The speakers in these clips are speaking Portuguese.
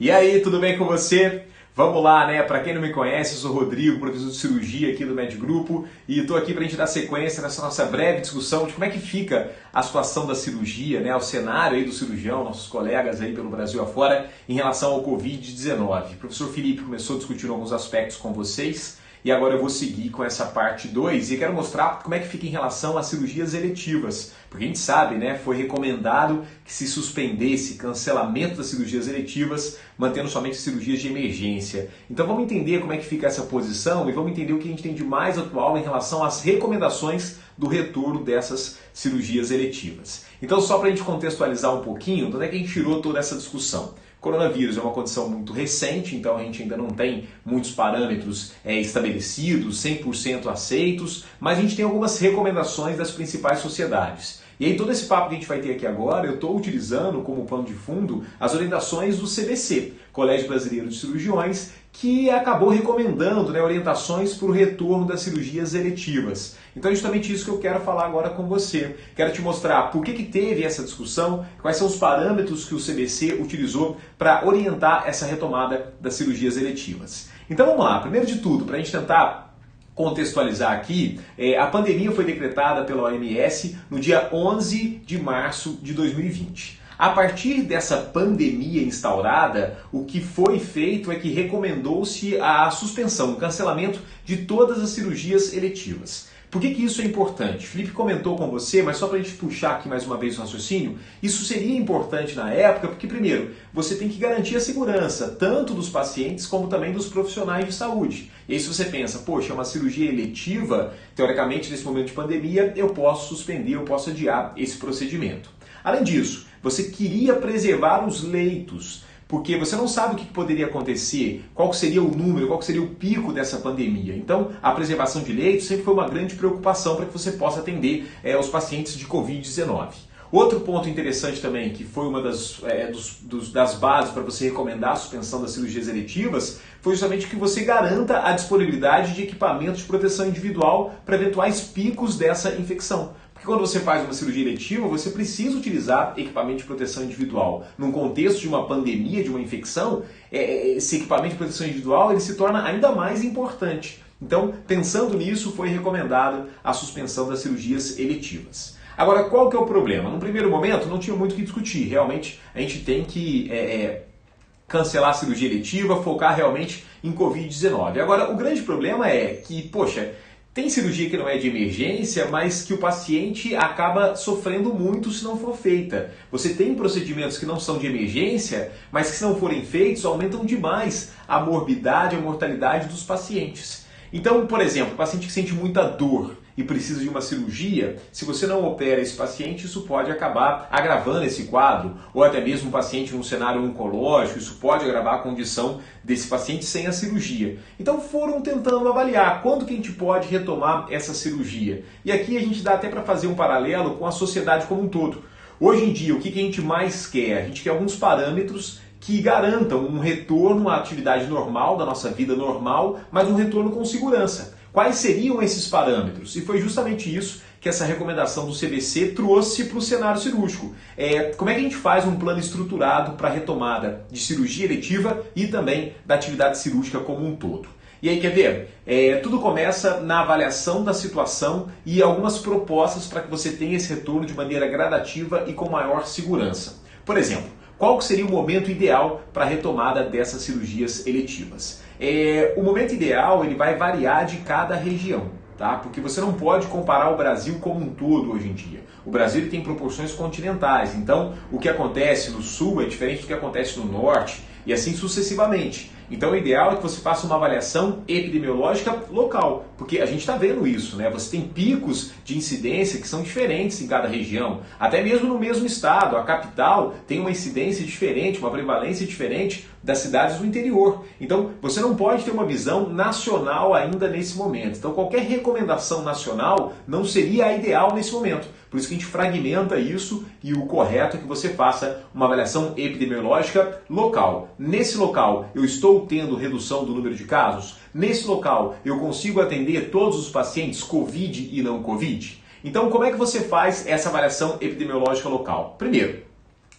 E aí, tudo bem com você? Vamos lá, né? Para quem não me conhece, eu sou o Rodrigo, professor de cirurgia aqui do MedGrupo, e estou aqui para a gente dar sequência nessa nossa breve discussão de como é que fica a situação da cirurgia, né? O cenário aí do cirurgião, nossos colegas aí pelo Brasil afora, em relação ao Covid-19. O professor Felipe começou discutindo alguns aspectos com vocês, e agora eu vou seguir com essa parte 2 e quero mostrar como é que fica em relação às cirurgias eletivas. Porque a gente sabe, né, foi recomendado que se suspendesse cancelamento das cirurgias eletivas, mantendo somente cirurgias de emergência. Então vamos entender como é que fica essa posição e vamos entender o que a gente tem de mais atual em relação às recomendações do retorno dessas cirurgias eletivas. Então só para a gente contextualizar um pouquinho, de onde é que a gente tirou toda essa discussão? Coronavírus é uma condição muito recente, então a gente ainda não tem muitos parâmetros estabelecidos, 100% aceitos, mas a gente tem algumas recomendações das principais sociedades. E aí todo esse papo que a gente vai ter aqui agora, eu estou utilizando como pano de fundo as orientações do CBC, Colégio Brasileiro de Cirurgiões, que acabou recomendando, né, orientações para o retorno das cirurgias eletivas. Então é justamente isso que eu quero falar agora com você. Quero te mostrar por que teve essa discussão, quais são os parâmetros que o CBC utilizou para orientar essa retomada das cirurgias eletivas. Então vamos lá, primeiro de tudo, para a gente tentar contextualizar aqui, a pandemia foi decretada pela OMS no dia 11 de março de 2020. A partir dessa pandemia instaurada, o que foi feito é que recomendou-se a suspensão, o cancelamento de todas as cirurgias eletivas. Por que isso é importante? Felipe comentou com você, mas só para a gente puxar aqui mais uma vez o raciocínio, isso seria importante na época porque, primeiro, você tem que garantir a segurança, tanto dos pacientes como também dos profissionais de saúde. E aí se você pensa, poxa, é uma cirurgia eletiva, teoricamente nesse momento de pandemia, eu posso suspender, eu posso adiar esse procedimento. Além disso, você queria preservar os leitos, porque você não sabe o que poderia acontecer, qual seria o número, qual seria o pico dessa pandemia. Então, a preservação de leitos sempre foi uma grande preocupação para que você possa atender os pacientes de Covid-19. Outro ponto interessante também, que foi uma das bases para você recomendar a suspensão das cirurgias eletivas, foi justamente que você garanta a disponibilidade de equipamentos de proteção individual para eventuais picos dessa infecção. Porque quando você faz uma cirurgia eletiva, você precisa utilizar equipamento de proteção individual. Num contexto de uma pandemia, de uma infecção, esse equipamento de proteção individual ele se torna ainda mais importante. Então, pensando nisso, foi recomendada a suspensão das cirurgias eletivas. Agora, qual que é o problema? No primeiro momento, não tinha muito o que discutir. Realmente, a gente tem que cancelar a cirurgia eletiva, focar realmente em Covid-19. Agora, o grande problema é que, poxa, tem cirurgia que não é de emergência, mas que o paciente acaba sofrendo muito se não for feita. Você tem procedimentos que não são de emergência, mas que se não forem feitos, aumentam demais a morbidade, a mortalidade dos pacientes. Então, por exemplo, o paciente que sente muita dor e precisa de uma cirurgia, se você não opera esse paciente, isso pode acabar agravando esse quadro, ou até mesmo um paciente num cenário oncológico, isso pode agravar a condição desse paciente sem a cirurgia. Então foram tentando avaliar quando que a gente pode retomar essa cirurgia. E aqui a gente dá até para fazer um paralelo com a sociedade como um todo. Hoje em dia, o que a gente mais quer? A gente quer alguns parâmetros que garantam um retorno à atividade normal, da nossa vida normal, mas um retorno com segurança. Quais seriam esses parâmetros? E foi justamente isso que essa recomendação do CBC trouxe para o cenário cirúrgico. Como é que a gente faz um plano estruturado para a retomada de cirurgia eletiva e também da atividade cirúrgica como um todo? E aí, quer ver? Tudo começa na avaliação da situação e algumas propostas para que você tenha esse retorno de maneira gradativa e com maior segurança. Por exemplo, qual seria o momento ideal para a retomada dessas cirurgias eletivas? O momento ideal ele vai variar de cada região, tá? Porque você não pode comparar o Brasil como um todo hoje em dia. O Brasil ele tem proporções continentais, então o que acontece no sul é diferente do que acontece no norte e assim sucessivamente. Então o ideal é que você faça uma avaliação epidemiológica local, porque a gente está vendo isso, né? Você tem picos de incidência que são diferentes em cada região, até mesmo no mesmo estado. A capital tem uma incidência diferente, uma prevalência diferente das cidades do interior. Então você não pode ter uma visão nacional ainda nesse momento. Então qualquer recomendação nacional não seria a ideal nesse momento. Por isso que a gente fragmenta isso e o correto é que você faça uma avaliação epidemiológica local. Nesse local eu estou tendo redução do número de casos? Nesse local eu consigo atender todos os pacientes Covid e não Covid? Então como é que você faz essa avaliação epidemiológica local? Primeiro,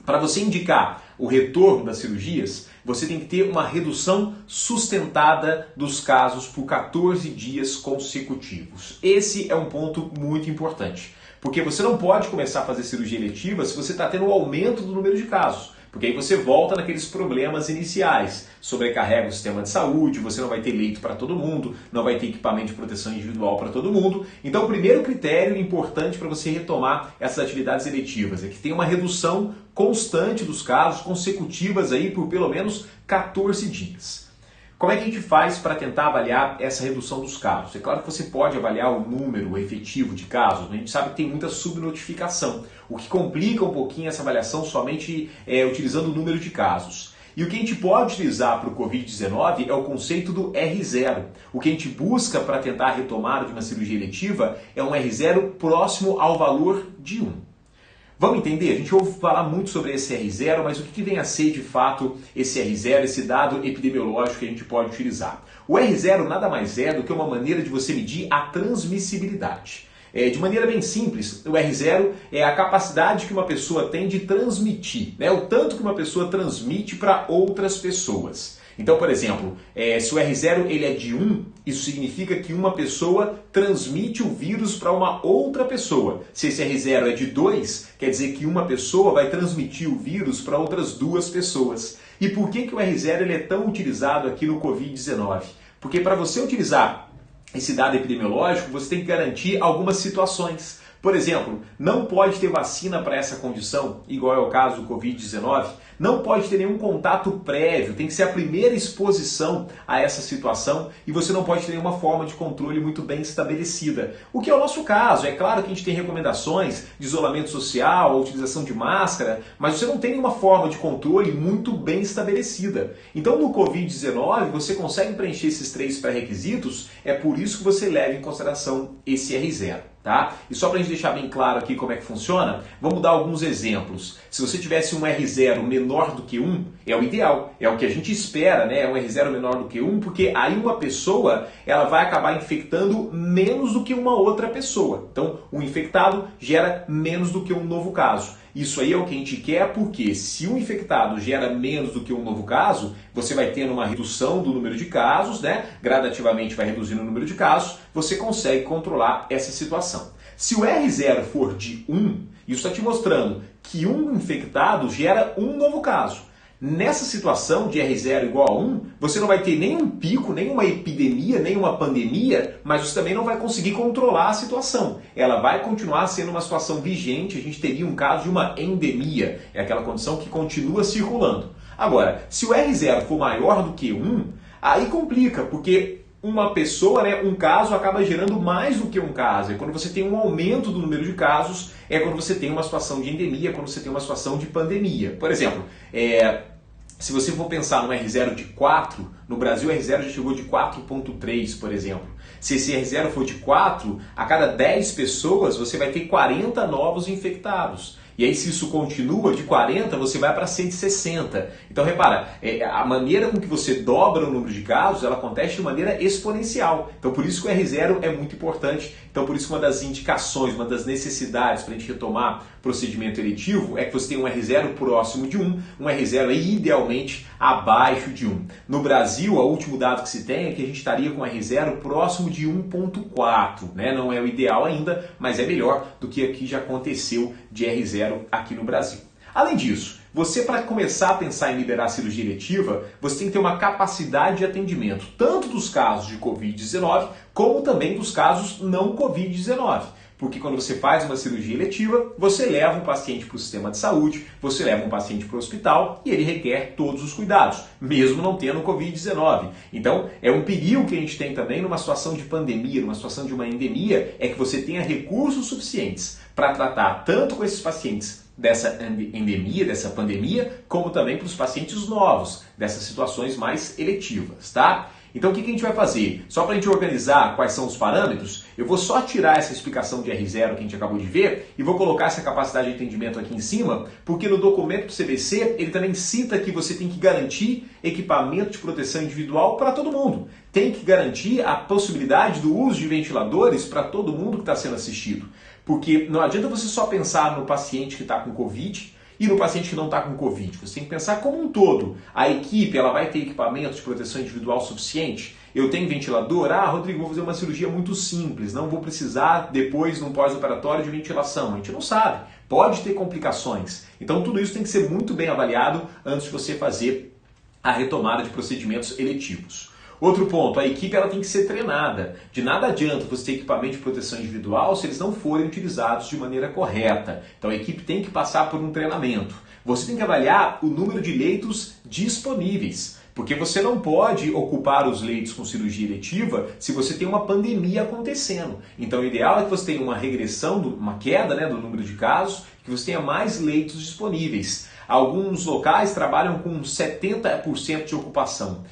para você indicar o retorno das cirurgias, você tem que ter uma redução sustentada dos casos por 14 dias consecutivos. Esse é um ponto muito importante, porque você não pode começar a fazer cirurgia eletiva se você está tendo um aumento do número de casos. Porque aí você volta naqueles problemas iniciais, sobrecarrega o sistema de saúde, você não vai ter leito para todo mundo, não vai ter equipamento de proteção individual para todo mundo. Então o primeiro critério importante para você retomar essas atividades eletivas é que tem uma redução constante dos casos, consecutivas aí por pelo menos 14 dias. Como é que a gente faz para tentar avaliar essa redução dos casos? É claro que você pode avaliar o número efetivo de casos, mas a gente sabe que tem muita subnotificação, o que complica um pouquinho essa avaliação somente utilizando o número de casos. E o que a gente pode utilizar para o Covid-19 é o conceito do R0. O que a gente busca para tentar a retomada de uma cirurgia eletiva é um R0 próximo ao valor de 1. Vamos entender? A gente ouve falar muito sobre esse R0, mas o que vem a ser de fato esse R0, esse dado epidemiológico que a gente pode utilizar? O R0 nada mais é do que uma maneira de você medir a transmissibilidade. De maneira bem simples, o R0 é a capacidade que uma pessoa tem de transmitir, né? O tanto que uma pessoa transmite para outras pessoas. Então, por exemplo, se o R0 ele é de 1, isso significa que uma pessoa transmite o vírus para uma outra pessoa. Se esse R0 é de 2, quer dizer que uma pessoa vai transmitir o vírus para outras 2 pessoas. E por que o R0 ele é tão utilizado aqui no Covid-19? Porque para você utilizar esse dado epidemiológico, você tem que garantir algumas situações. Por exemplo, não pode ter vacina para essa condição, igual é o caso do Covid-19, não pode ter nenhum contato prévio, tem que ser a primeira exposição a essa situação e você não pode ter nenhuma forma de controle muito bem estabelecida. O que é o nosso caso. É claro que a gente tem recomendações de isolamento social, a utilização de máscara, mas você não tem nenhuma forma de controle muito bem estabelecida. Então no Covid-19 você consegue preencher esses 3 pré-requisitos, é por isso que você leva em consideração esse R0. Tá? E só para a gente deixar bem claro aqui como é que funciona, vamos dar alguns exemplos. Se você tivesse um R0 menor do que 1, é o ideal, é o que a gente espera, né? Um R0 menor do que 1, porque aí uma pessoa ela vai acabar infectando menos do que uma outra pessoa. Então, um infectado gera menos do que um novo caso. Isso aí é o que a gente quer, porque se um infectado gera menos do que um novo caso, você vai tendo uma redução do número de casos, né? Gradativamente vai reduzindo o número de casos, você consegue controlar essa situação. Se o R0 for de 1, isso está te mostrando que um infectado gera um novo caso. Nessa situação de R0 igual a 1, você não vai ter nenhum pico, nenhuma epidemia, nenhuma pandemia, mas você também não vai conseguir controlar a situação. Ela vai continuar sendo uma situação vigente, a gente teria um caso de uma endemia, é aquela condição que continua circulando. Agora, se o R0 for maior do que 1, aí complica, porque uma pessoa, né, um caso acaba gerando mais do que um caso. É quando você tem um aumento do número de casos, é quando você tem uma situação de endemia, quando você tem uma situação de pandemia. Por exemplo, se você for pensar num R0 de 4, no Brasil o R0 já chegou de 4,3, por exemplo. Se esse R0 for de 4, a cada 10 pessoas você vai ter 40 novos infectados. E aí, se isso continua de 40, você vai para 160. Então, repara, a maneira com que você dobra o número de casos, ela acontece de maneira exponencial. Então, por isso que o R0 é muito importante. Então, por isso que uma das indicações, uma das necessidades para a gente retomar procedimento eletivo é que você tenha um R0 próximo de 1, um R0 aí, idealmente abaixo de 1. No Brasil, o último dado que se tem é que a gente estaria com um R0 próximo de 1,4, né? Não é o ideal ainda, mas é melhor do que aqui já aconteceu de R0 aqui no Brasil. Além disso, você, para começar a pensar em liberar a cirurgia eletiva, você tem que ter uma capacidade de atendimento, tanto dos casos de Covid-19, como também dos casos não Covid-19. Porque quando você faz uma cirurgia eletiva, você leva um paciente para o sistema de saúde, você leva um paciente para o hospital e ele requer todos os cuidados, mesmo não tendo Covid-19. Então, é um perigo que a gente tem também numa situação de pandemia, numa situação de uma endemia, é que você tenha recursos suficientes para tratar tanto com esses pacientes dessa endemia, dessa pandemia, como também para os pacientes novos, dessas situações mais eletivas, tá? Então o que a gente vai fazer? Só para a gente organizar quais são os parâmetros, eu vou só tirar essa explicação de R0 que a gente acabou de ver e vou colocar essa capacidade de atendimento aqui em cima, porque no documento do CDC ele também cita que você tem que garantir equipamento de proteção individual para todo mundo. Tem que garantir a possibilidade do uso de ventiladores para todo mundo que está sendo assistido. Porque não adianta você só pensar no paciente que está com Covid E no paciente que não está com Covid? Você tem que pensar como um todo. A equipe ela vai ter equipamento de proteção individual suficiente? Eu tenho ventilador? Ah, Rodrigo, vou fazer uma cirurgia muito simples, não vou precisar depois, num pós-operatório, de ventilação. A gente não sabe, pode ter complicações. Então tudo isso tem que ser muito bem avaliado antes de você fazer a retomada de procedimentos eletivos. Outro ponto, a equipe ela tem que ser treinada. De nada adianta você ter equipamento de proteção individual se eles não forem utilizados de maneira correta. Então a equipe tem que passar por um treinamento. Você tem que avaliar o número de leitos disponíveis, porque você não pode ocupar os leitos com cirurgia eletiva se você tem uma pandemia acontecendo. Então o ideal é que você tenha uma regressão, uma queda, né, do número de casos, que você tenha mais leitos disponíveis. Alguns locais trabalham com 70% de ocupação,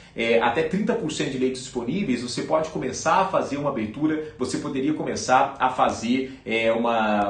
até 30% de leitos disponíveis. Você pode começar a fazer uma abertura, você poderia começar a fazer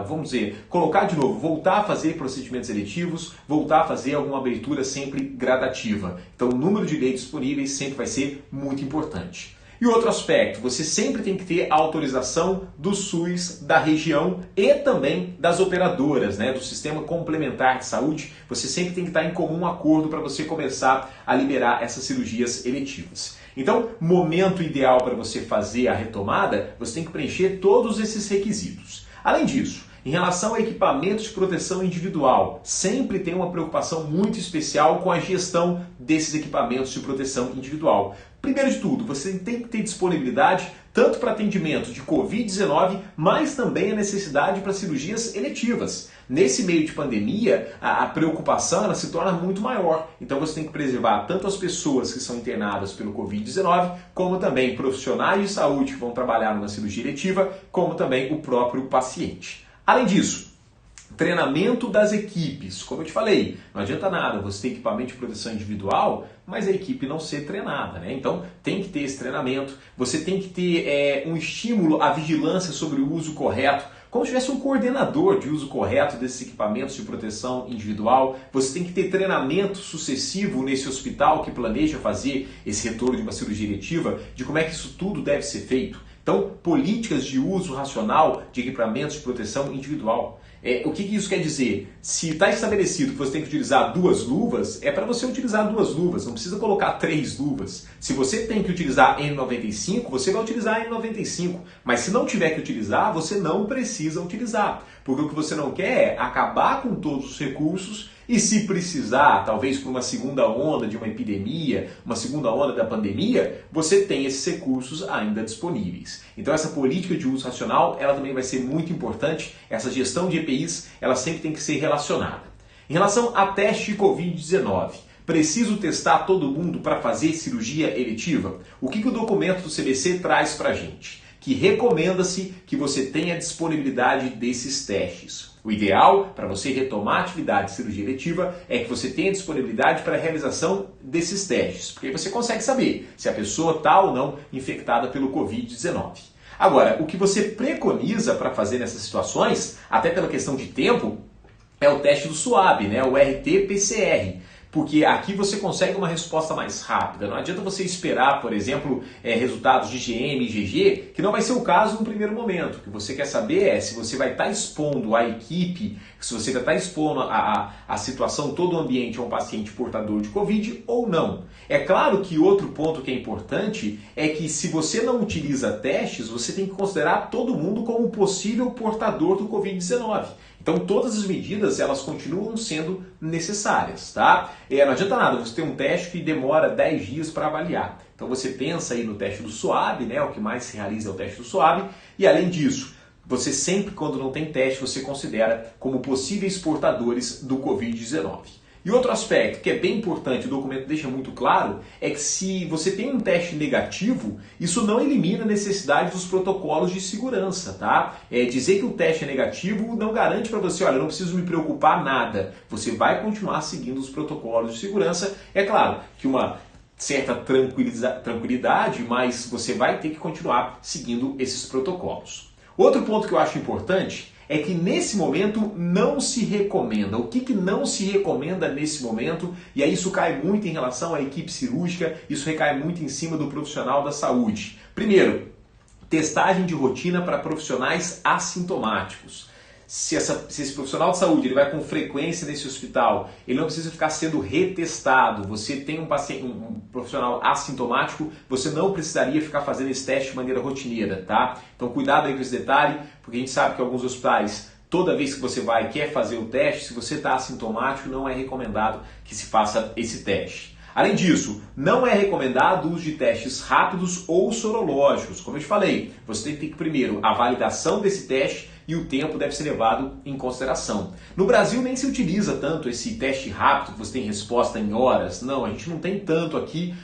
vamos dizer, colocar de novo, voltar a fazer procedimentos eletivos, voltar a fazer alguma abertura sempre gradativa. Então o número de leitos disponíveis sempre vai ser muito importante. E outro aspecto, você sempre tem que ter a autorização do SUS da região e também das operadoras, né, do Sistema Complementar de Saúde. Você sempre tem que estar em comum acordo para você começar a liberar essas cirurgias eletivas. Então, momento ideal para você fazer a retomada, você tem que preencher todos esses requisitos. Além disso, em relação a equipamentos de proteção individual, sempre tem uma preocupação muito especial com a gestão desses equipamentos de proteção individual. Primeiro de tudo, você tem que ter disponibilidade tanto para atendimento de Covid-19, mas também a necessidade para cirurgias eletivas. Nesse meio de pandemia, a preocupação ela se torna muito maior. Então você tem que preservar tanto as pessoas que são internadas pelo Covid-19, como também profissionais de saúde que vão trabalhar numa cirurgia eletiva, como também o próprio paciente. Além disso, treinamento das equipes. Como eu te falei, não adianta nada você ter equipamento de proteção individual, mas a equipe não ser treinada, né? Então tem que ter esse treinamento, você tem que ter um estímulo à vigilância sobre o uso correto, como se tivesse um coordenador de uso correto desses equipamentos de proteção individual. Você tem que ter treinamento sucessivo nesse hospital que planeja fazer esse retorno de uma cirurgia eletiva, de como é que isso tudo deve ser feito. Então, políticas de uso racional de equipamentos de proteção individual. O que isso quer dizer? Se está estabelecido que você tem que utilizar 2 luvas, é para você utilizar 2 luvas, não precisa colocar 3 luvas. Se você tem que utilizar N95, você vai utilizar N95, mas se não tiver que utilizar, você não precisa utilizar, porque o que você não quer é acabar com todos os recursos e se precisar, talvez por uma segunda onda de uma epidemia, uma segunda onda da pandemia, você tem esses recursos ainda disponíveis. Então essa política de uso racional, ela também vai ser muito importante, essa gestão de EPIs, ela sempre tem que ser relacionada. Em relação a teste de Covid-19, preciso testar todo mundo para fazer cirurgia eletiva? O que o documento do CDC traz para a gente? Que recomenda-se que você tenha disponibilidade desses testes. O ideal para você retomar a atividade de cirurgia eletiva é que você tenha disponibilidade para a realização desses testes, porque aí você consegue saber se a pessoa está ou não infectada pelo Covid-19. Agora, o que você preconiza para fazer nessas situações, até pela questão de tempo, é o teste do SUAB, né? O RT-PCR. Porque aqui você consegue uma resposta mais rápida. Não adianta você esperar, por exemplo, resultados de IgM e IgG, que não vai ser o caso no primeiro momento. O que você quer saber é se você vai estar expondo a equipe, se você vai estar expondo a situação, todo o ambiente a um paciente portador de Covid ou não. É claro que outro ponto que é importante é que se você não utiliza testes, você tem que considerar todo mundo como possível portador do Covid-19. Então todas as medidas elas continuam sendo necessárias, tá? Não adianta nada você ter um teste que demora 10 dias para avaliar. Então você pensa aí no teste do SUAB, né? O que mais se realiza é o teste do SUAB. E além disso, você sempre quando não tem teste, você considera como possíveis portadores do Covid-19. E outro aspecto que é bem importante, o documento deixa muito claro, é que se você tem um teste negativo, isso não elimina a necessidade dos protocolos de segurança, tá? Dizer que o teste é negativo não garante para você, olha, eu não preciso me preocupar nada. Você vai continuar seguindo os protocolos de segurança. É claro que uma certa tranquilidade, mas você vai ter que continuar seguindo esses protocolos. Outro ponto que eu acho importante é que nesse momento não se recomenda. O que não se recomenda nesse momento? E aí isso cai muito em relação à equipe cirúrgica, isso recai muito em cima do profissional da saúde. Primeiro, testagem de rotina para profissionais assintomáticos. se esse profissional de saúde ele vai com frequência nesse hospital, ele não precisa ficar sendo retestado. Você tem um profissional assintomático, você não precisaria ficar fazendo esse teste de maneira rotineira, tá? Então cuidado aí com esse detalhe, porque a gente sabe que alguns hospitais, toda vez que você vai e quer fazer o teste, se você está assintomático, não é recomendado que se faça esse teste. Além disso, não é recomendado o uso de testes rápidos ou sorológicos. Como eu te falei, você tem que ter primeiro a validação desse teste e o tempo deve ser levado em consideração. No Brasil nem se utiliza tanto esse teste rápido, que você tem resposta em horas. Não, a gente não tem tanto aqui,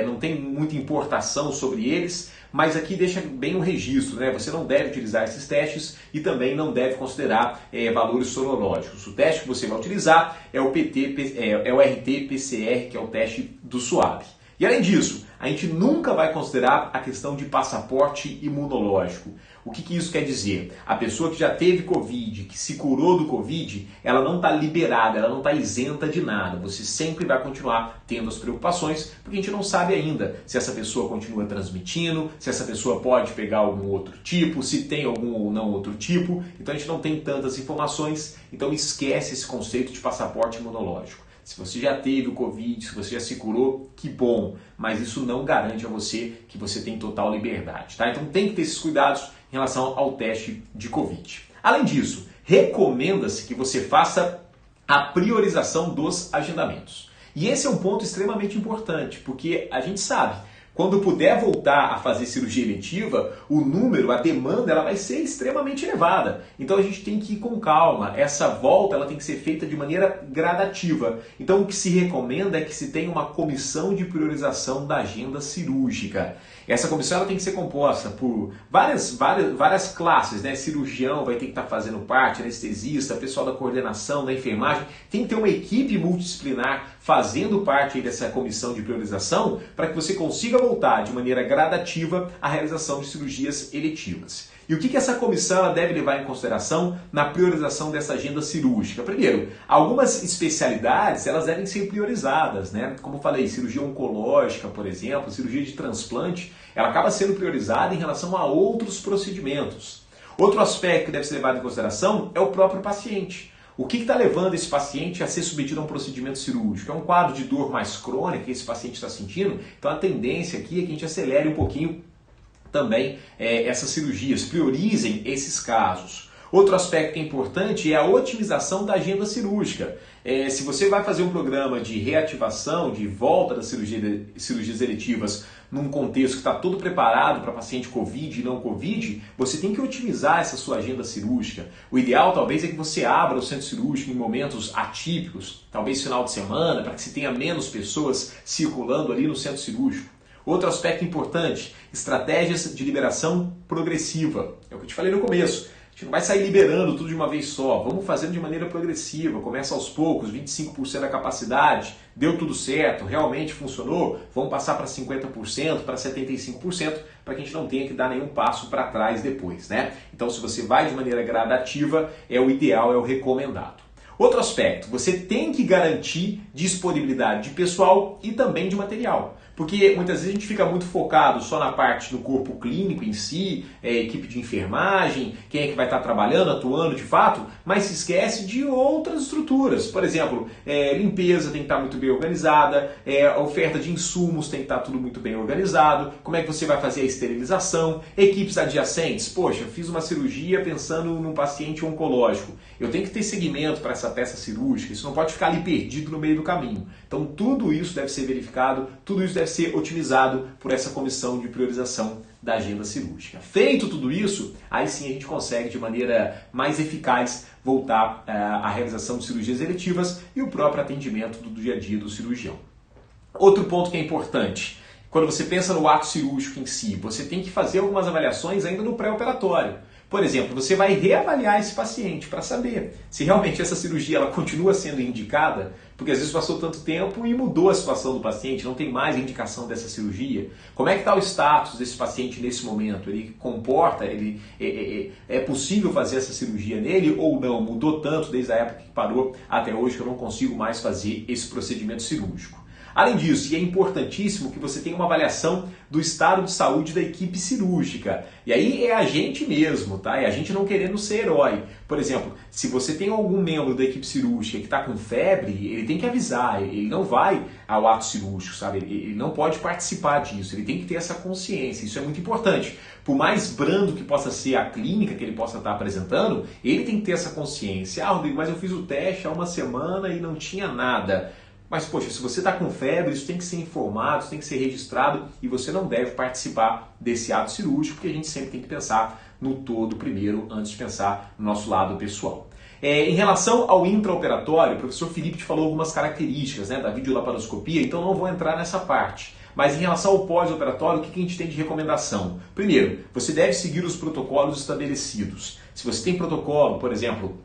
não tem muita importação sobre eles, mas aqui deixa bem um registro, né? Você não deve utilizar esses testes e também não deve considerar valores sorológicos. O teste que você vai utilizar é o RT-PCR, que é o teste do SUAB. E além disso, a gente nunca vai considerar a questão de passaporte imunológico. O que isso quer dizer? A pessoa que já teve Covid, que se curou do Covid, ela não está liberada, ela não está isenta de nada. Você sempre vai continuar tendo as preocupações, porque a gente não sabe ainda se essa pessoa continua transmitindo, se essa pessoa pode pegar algum outro tipo, se tem algum ou não outro tipo. Então a gente não tem tantas informações, então esquece esse conceito de passaporte imunológico. Se você já teve o Covid, se você já se curou, que bom, mas isso não garante a você que você tem total liberdade, tá? Então tem que ter esses cuidados em relação ao teste de Covid. Além disso, recomenda-se que você faça a priorização dos agendamentos. E esse é um ponto extremamente importante, porque a gente sabe, quando puder voltar a fazer cirurgia eletiva, o número, a demanda, ela vai ser extremamente elevada. Então a gente tem que ir com calma. Essa volta ela tem que ser feita de maneira gradativa. Então o que se recomenda é que se tenha uma comissão de priorização da agenda cirúrgica. Essa comissão ela tem que ser composta por várias classes, né? Cirurgião vai ter que estar fazendo parte, anestesista, pessoal da coordenação, da enfermagem. Tem que ter uma equipe multidisciplinar fazendo parte aí dessa comissão de priorização para que você consiga voltar de maneira gradativa à realização de cirurgias eletivas. E o que essa comissão ela deve levar em consideração na priorização dessa agenda cirúrgica? Primeiro, algumas especialidades elas devem ser priorizadas, né? Como eu falei, cirurgia oncológica, por exemplo, cirurgia de transplante, ela acaba sendo priorizada em relação a outros procedimentos. Outro aspecto que deve ser levado em consideração é o próprio paciente. O que está levando esse paciente a ser submetido a um procedimento cirúrgico? É um quadro de dor mais crônica que esse paciente está sentindo? Então a tendência aqui é que a gente acelere um pouquinho também essas cirurgias, priorizem esses casos. Outro aspecto que é importante é a otimização da agenda cirúrgica. Se você vai fazer um programa de reativação, de volta das cirurgias eletivas num contexto que está todo preparado para paciente Covid e não Covid, você tem que otimizar essa sua agenda cirúrgica. O ideal talvez é que você abra o centro cirúrgico em momentos atípicos, talvez final de semana, para que se tenha menos pessoas circulando ali no centro cirúrgico. Outro aspecto importante, estratégias de liberação progressiva. É o que eu te falei no começo. A gente não vai sair liberando tudo de uma vez só. Vamos fazendo de maneira progressiva. Começa aos poucos, 25% da capacidade. Deu tudo certo, realmente funcionou. Vamos passar para 50%, para 75%, para que a gente não tenha que dar nenhum passo para trás depois, né? Então, se você vai de maneira gradativa, é o ideal, é o recomendado. Outro aspecto, você tem que garantir disponibilidade de pessoal e também de material. Porque muitas vezes a gente fica muito focado só na parte do corpo clínico em si, equipe de enfermagem, quem é que vai estar trabalhando, atuando de fato, mas se esquece de outras estruturas. Por exemplo, limpeza tem que estar muito bem organizada, a oferta de insumos tem que estar tudo muito bem organizado, como é que você vai fazer a esterilização, equipes adjacentes. Poxa, eu fiz uma cirurgia pensando num paciente oncológico. Eu tenho que ter segmento para essa peça cirúrgica, isso não pode ficar ali perdido no meio do caminho. Então tudo isso deve ser verificado, tudo isso deve ser otimizado por essa comissão de priorização da agenda cirúrgica. Feito tudo isso, aí sim a gente consegue de maneira mais eficaz voltar à realização de cirurgias eletivas e o próprio atendimento do dia a dia do cirurgião. Outro ponto que é importante, quando você pensa no ato cirúrgico em si, você tem que fazer algumas avaliações ainda no pré-operatório. Por exemplo, você vai reavaliar esse paciente para saber se realmente essa cirurgia ela continua sendo indicada, porque às vezes passou tanto tempo e mudou a situação do paciente, não tem mais indicação dessa cirurgia. Como é que está o status desse paciente nesse momento? Ele comporta, é possível fazer essa cirurgia nele ou não? Mudou tanto desde a época que parou até hoje que eu não consigo mais fazer esse procedimento cirúrgico. Além disso, e é importantíssimo que você tenha uma avaliação do estado de saúde da equipe cirúrgica. E aí é a gente mesmo, tá? É a gente não querendo ser herói. Por exemplo, se você tem algum membro da equipe cirúrgica que está com febre, ele tem que avisar, ele não vai ao ato cirúrgico, sabe? Ele não pode participar disso, ele tem que ter essa consciência, isso é muito importante. Por mais brando que possa ser a clínica que ele possa estar apresentando, ele tem que ter essa consciência. Ah, Rodrigo, mas eu fiz o teste há uma semana e não tinha nada. Mas, poxa, se você está com febre, isso tem que ser informado, isso tem que ser registrado e você não deve participar desse ato cirúrgico, porque a gente sempre tem que pensar no todo primeiro, antes de pensar no nosso lado pessoal. Em relação ao intraoperatório, o professor Felipe te falou algumas características, né, da videolaparoscopia, então não vou entrar nessa parte. Mas em relação ao pós-operatório, o que a gente tem de recomendação? Primeiro, você deve seguir os protocolos estabelecidos. Se você tem protocolo, por exemplo,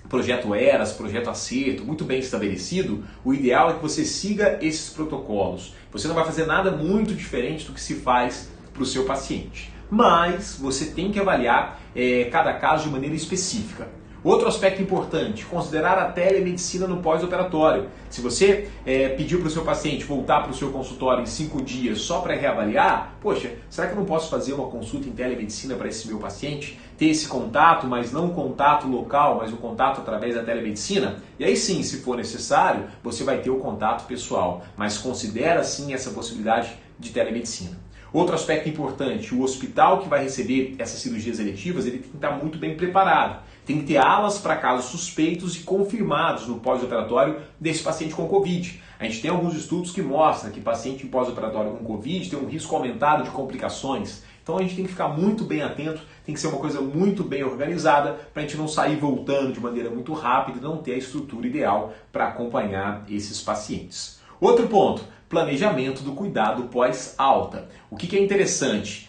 Projeto ERAS, Projeto Acerto, muito bem estabelecido, o ideal é que você siga esses protocolos. Você não vai fazer nada muito diferente do que se faz para o seu paciente. Mas você tem que avaliar cada caso de maneira específica. Outro aspecto importante, considerar a telemedicina no pós-operatório. Se você pediu para o seu paciente voltar para o seu consultório em 5 dias só para reavaliar, poxa, será que eu não posso fazer uma consulta em telemedicina para esse meu paciente? Ter esse contato, mas não um contato local, mas um contato através da telemedicina? E aí sim, se for necessário, você vai ter o contato pessoal, mas considera sim essa possibilidade de telemedicina. Outro aspecto importante, o hospital que vai receber essas cirurgias eletivas, ele tem que estar muito bem preparado. Tem que ter alas para casos suspeitos e confirmados no pós-operatório desse paciente com Covid. A gente tem alguns estudos que mostram que paciente em pós-operatório com Covid tem um risco aumentado de complicações. Então a gente tem que ficar muito bem atento, tem que ser uma coisa muito bem organizada para a gente não sair voltando de maneira muito rápida e não ter a estrutura ideal para acompanhar esses pacientes. Outro ponto, planejamento do cuidado pós-alta. O que é interessante?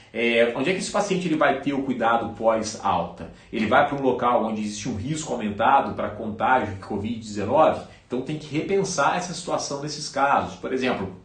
Onde é que esse paciente ele vai ter o cuidado pós-alta? Ele vai para um local onde existe um risco aumentado para contágio de Covid-19? Então tem que repensar essa situação nesses casos. Por exemplo,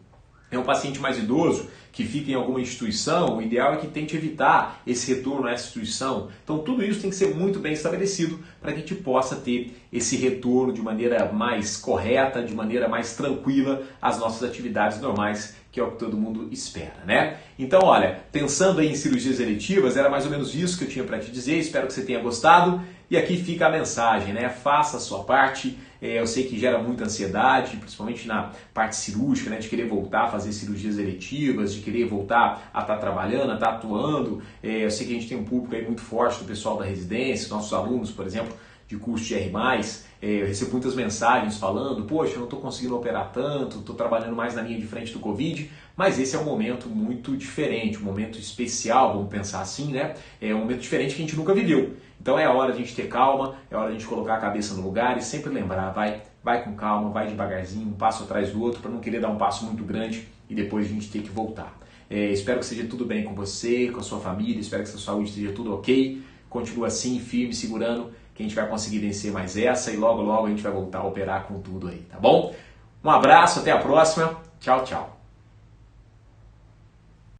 é um paciente mais idoso que fica em alguma instituição, o ideal é que tente evitar esse retorno a essa instituição. Então tudo isso tem que ser muito bem estabelecido para que a gente possa ter esse retorno de maneira mais correta, de maneira mais tranquila às nossas atividades normais, que é o que todo mundo espera, né? Então, olha, pensando aí em cirurgias eletivas, era mais ou menos isso que eu tinha para te dizer, espero que você tenha gostado. E aqui fica a mensagem, né? Faça a sua parte. Eu sei que gera muita ansiedade, principalmente na parte cirúrgica, né? De querer voltar a fazer cirurgias eletivas, de querer voltar a estar trabalhando, a estar atuando. Eu sei que a gente tem um público aí muito forte do pessoal da residência, nossos alunos, por exemplo, de curso de R+, eu recebo muitas mensagens falando, poxa, eu não estou conseguindo operar tanto, estou trabalhando mais na linha de frente do Covid, mas esse é um momento muito diferente, um momento especial, vamos pensar assim, né? É um momento diferente que a gente nunca viveu. Então é a hora de a gente ter calma, é a hora de a gente colocar a cabeça no lugar e sempre lembrar, vai com calma, vai devagarzinho, um passo atrás do outro, para não querer dar um passo muito grande e depois a gente ter que voltar. Espero que seja tudo bem com você, com a sua família, espero que a sua saúde esteja tudo ok. Continua assim, firme, segurando, que a gente vai conseguir vencer mais essa e logo, logo a gente vai voltar a operar com tudo aí, tá bom? Um abraço, até a próxima. Tchau, tchau.